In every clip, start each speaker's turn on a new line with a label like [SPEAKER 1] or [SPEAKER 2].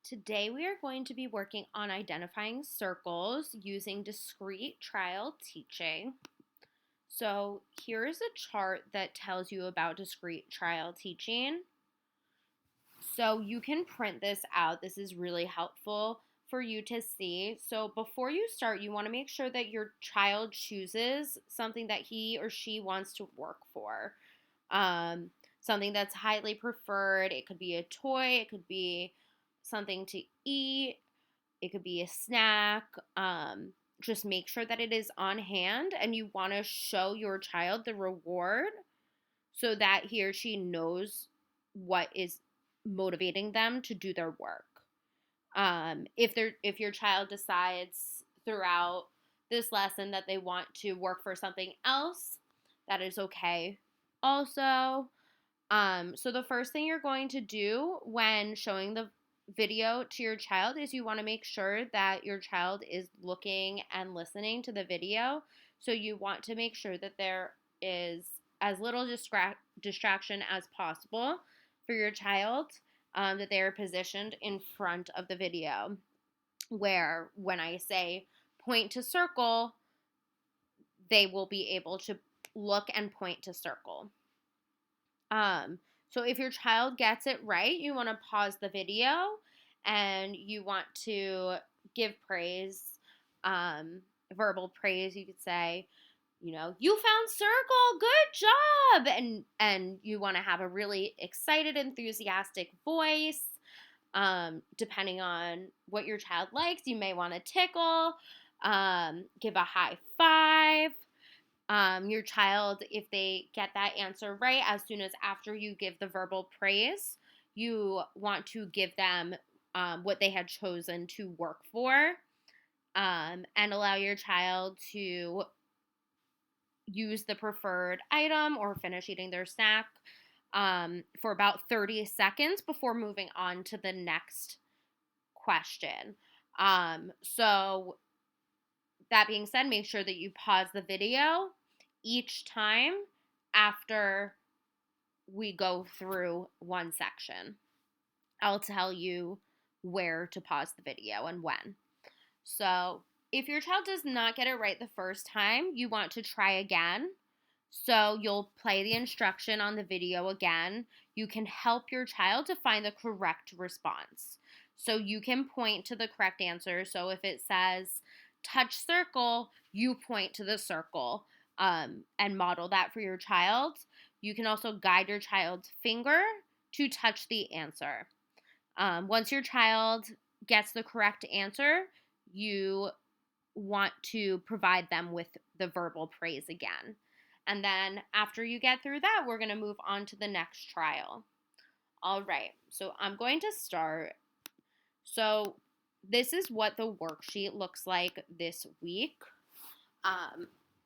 [SPEAKER 1] Today we are going to be working on identifying circles using discrete trial teaching. So here's a chart that tells you about discrete trial teaching. So you can print this out. This is really helpful for you to see. So before you start, you want to make sure that your child chooses something that he or she wants to work for. Um, Something that's highly preferred. It could be a toy, it could be something to eat, it could be a snack. Just make sure that it is on hand and you want to show your child the reward so that he or she knows what is motivating them to do their work. If your child decides throughout this lesson that they want to work for something else, that is okay. Also, so the first thing you're going to do when showing the video to your child is you want to make sure that your child is looking and listening to the video. So you want to make sure that there is as little distraction as possible for your child, that they are positioned in front of the video. Where when I say point to circle, they will be able to look and point to circle. So if your child gets it right, you want to pause the video and you want to give praise, verbal praise. You could say, you found circle, good job, and you want to have a really excited, enthusiastic voice. Depending on what your child likes, you may want to tickle, give a high five. Your child, if they get that answer right, as soon as after you give the verbal praise, you want to give them what they had chosen to work for, and allow your child to use the preferred item or finish eating their snack for about 30 seconds before moving on to the next question. So that being said, make sure that you pause the video each time after we go through one section. I'll tell you where to pause the video and when. So, if your child does not get it right the first time, you want to try again. So, you'll play the instruction on the video again. You can help your child to find the correct response. So, you can point to the correct answer. So, if it says touch circle, you point to the circle, and model that for your child. You can also guide your child's finger to touch the answer. Once your child gets the correct answer, you want to provide them with the verbal praise again. And then after you get through that, we're going to move on to the next trial. All right, so I'm going to start. So this is what the worksheet looks like this week.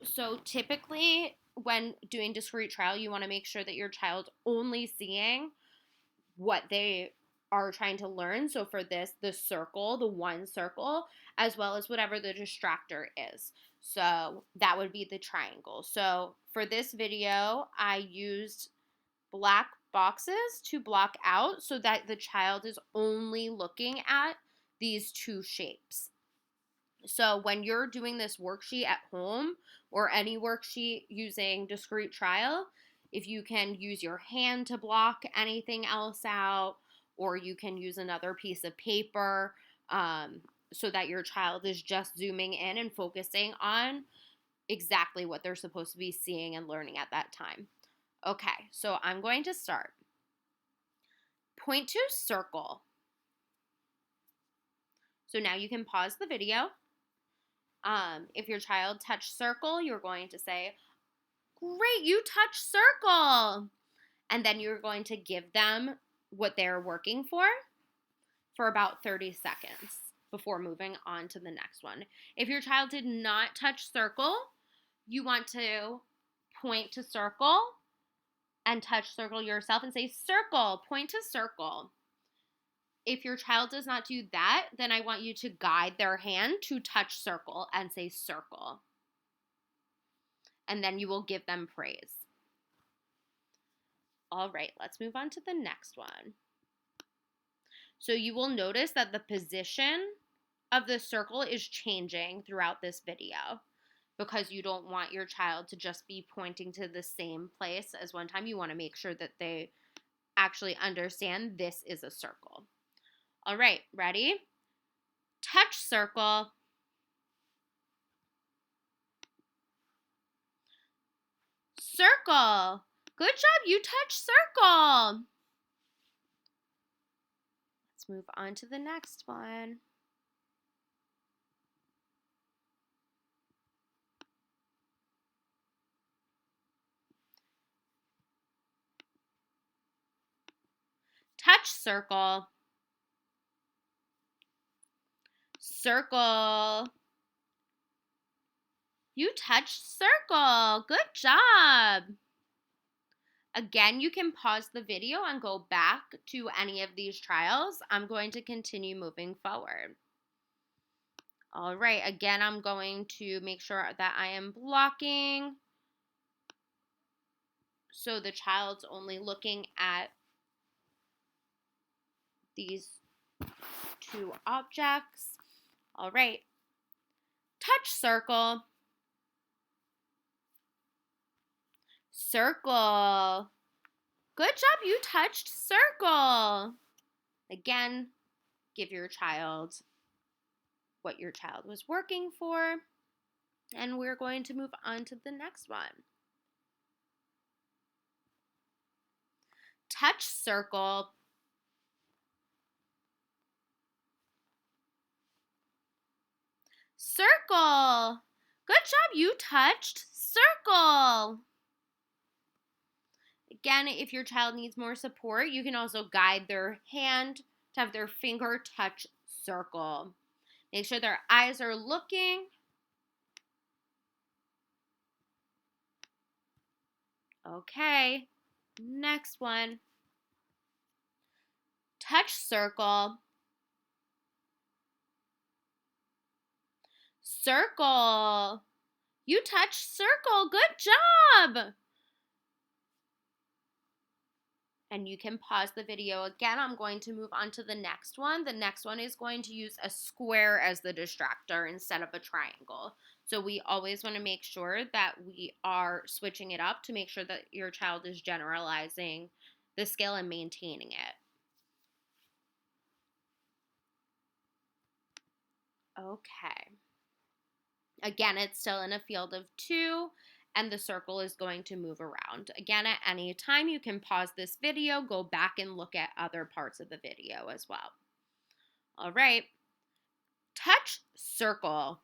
[SPEAKER 1] So typically when doing discrete trial, you want to make sure that your child's only seeing what they are trying to learn. So for this, the circle, the one circle, as well as whatever the distractor is. So that would be the triangle. So for this video, I used black boxes to block out so that the child is only looking at these two shapes. So when you're doing this worksheet at home or any worksheet using discrete trial, if you can use your hand to block anything else out, or you can use another piece of paper, so that your child is just zooming in and focusing on exactly what they're supposed to be seeing and learning at that time. Okay, so I'm going to start. Point to circle. So now you can pause the video. If your child touched circle, you're going to say, great, you touched circle. And then you're going to give them what they're working for about 30 seconds before moving on to the next one. If your child did not touch circle, you want to point to circle and touch circle yourself and say circle, point to circle. If your child does not do that, then I want you to guide their hand to touch circle and say circle. And then you will give them praise. All right, let's move on to the next one. So you will notice that the position of the circle is changing throughout this video because you don't want your child to just be pointing to the same place as one time. You want to make sure that they actually understand this is a circle. All right, ready? Touch circle. Circle. Good job, you touch circle. Let's move on to the next one. Touch circle. Circle. You touched circle. Good job. Again, you can pause the video and go back to any of these trials. I'm going to continue moving forward. All right, again, I'm going to make sure that I am blocking so the child's only looking at these two objects. All right, touch circle. Circle. Good job, you touched circle. Again, give your child what your child was working for. And we're going to move on to the next one. Touch circle. Circle. Good job, you touched circle. Again, if your child needs more support, you can also guide their hand to have their finger touch circle. Make sure their eyes are looking. Okay, next one. Touch circle. Circle. You touched circle. Good job. And you can pause the video again. I'm going to move on to the next one. The next one is going to use a square as the distractor instead of a triangle. So we always want to make sure that we are switching it up to make sure that your child is generalizing the skill and maintaining it. Okay. Again, it's still in a field of 2. And the circle is going to move around. Again, at any time, you can pause this video, go back and look at other parts of the video as well. All right, touch circle.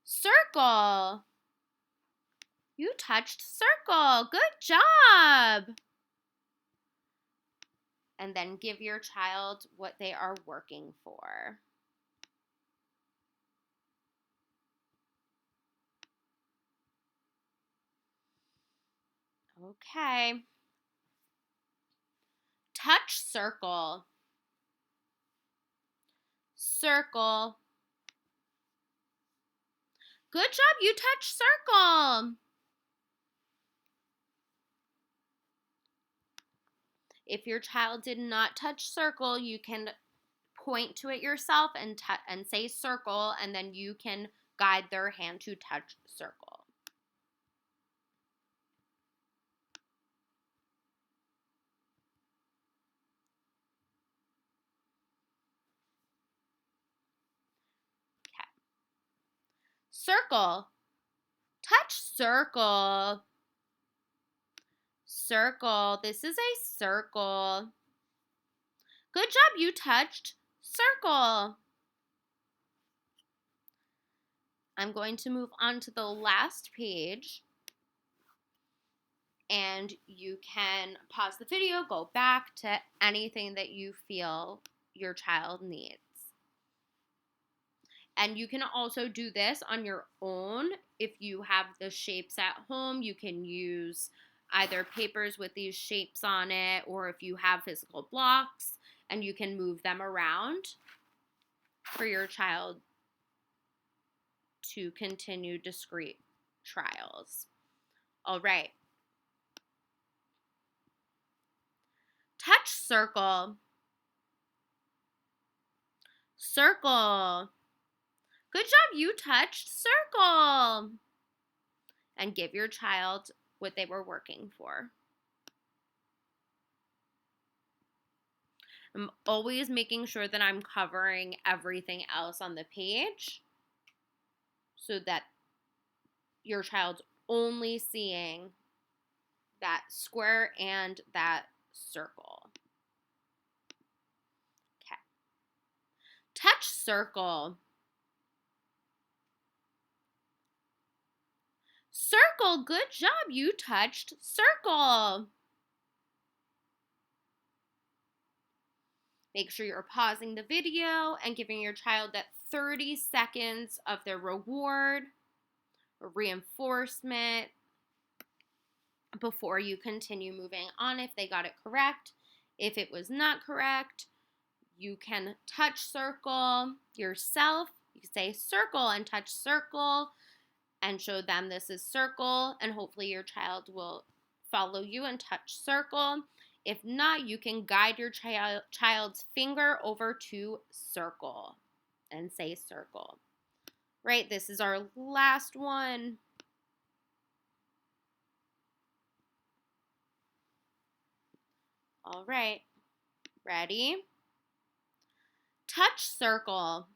[SPEAKER 1] Circle. You touched circle. Good job. And then give your child what they are working for. Okay. Touch circle. Circle. Good job, you touched circle. If your child did not touch circle, you can point to it yourself and say circle, and then you can guide their hand to touch circle. Okay. Circle. Touch circle. Circle. This is a circle. Good job, you touched circle. I'm going to move on to the last page. And you can pause the video, go back to anything that you feel your child needs. And you can also do this on your own. If you have the shapes at home, you can use either papers with these shapes on it, or if you have physical blocks, and you can move them around for your child to continue discrete trials. All right. Touch circle. Circle. Good job, you touched circle. And give your child what they were working for. I'm always making sure that I'm covering everything else on the page so that your child's only seeing that square and that circle. Okay. Touch circle. Circle, good job, you touched circle. Make sure you're pausing the video and giving your child that 30 seconds of their reward or reinforcement before you continue moving on if they got it correct. If it was not correct, you can touch circle yourself. You can say circle and touch circle and show them this is circle, and hopefully your child will follow you and touch circle. If not, you can guide your child's finger over to circle and say circle. Right, this is our last one. All right, ready? Touch circle.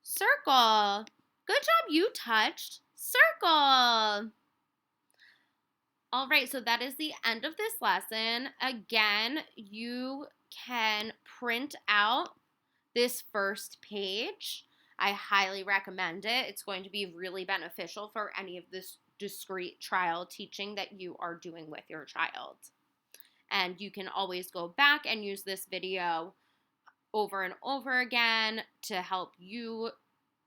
[SPEAKER 1] Circle. Good job, you touched circle. All right, so that is the end of this lesson. Again, you can print out this first page. I highly recommend it. It's going to be really beneficial for any of this discrete trial teaching that you are doing with your child. And you can always go back and use this video over and over again to help you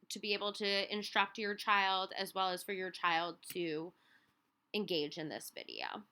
[SPEAKER 1] to be able to instruct your child as well as for your child to engage in this video.